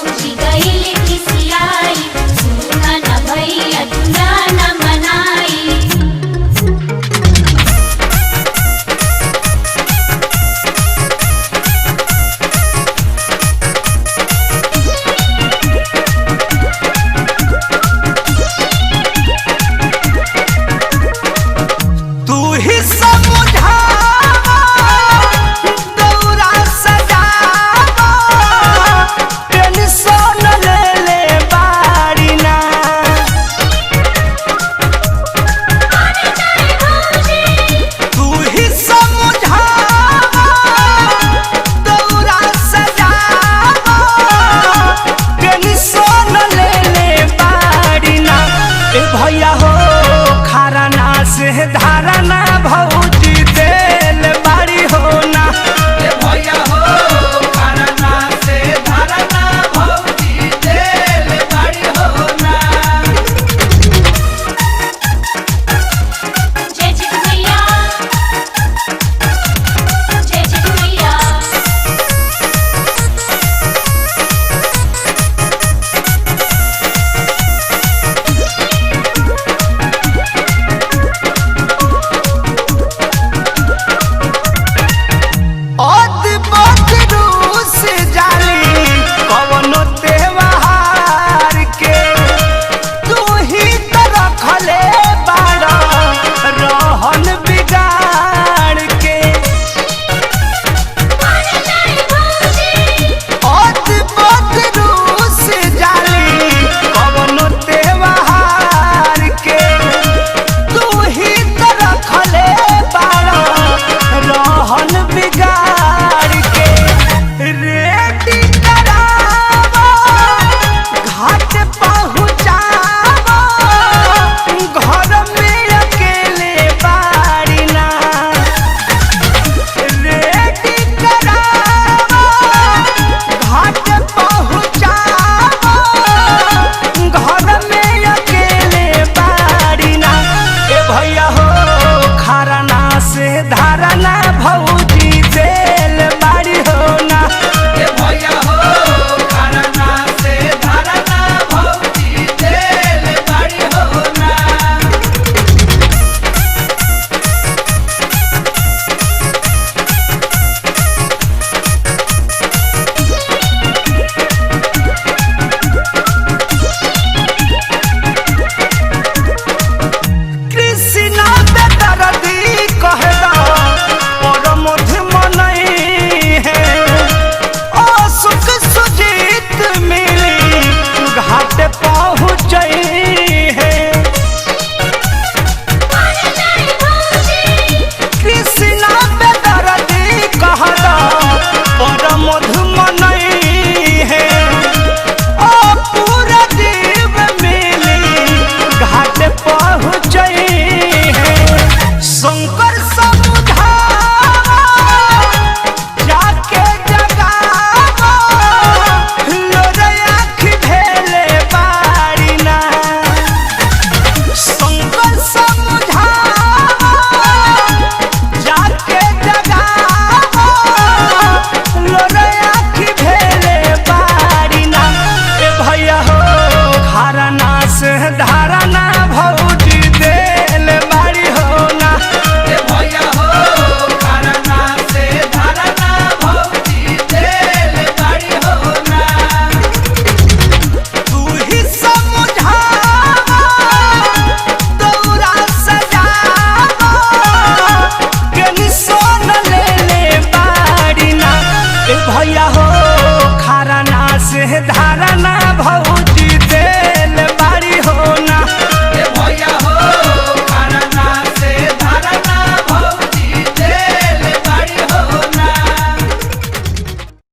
भौजी गइल खिसियाई, सुना ना भैया दूल्हा ना मनाई। भैया हो खरना से धारना भौजी देल बाड़ी हो ना। भैया हो खरना से धारना भौजी देल बाड़ी हो ना। जय जय भैया, जय जय भैया। धारना भौजी देल बाड़ी हो ना। भैया हो खरना से धारना भौजी देल बाड़ी हो ना। कृष्णा बेदर्दी कहदा धारना भौजी देल बाड़ी हो ना। भैया हो खरना से धारना भौजी देल बाड़ी हो ना। तू ही समझावा दौरा सजावा के सोन ले ले बाड़ी ना। भैया हो खरना से धारना भौजी देल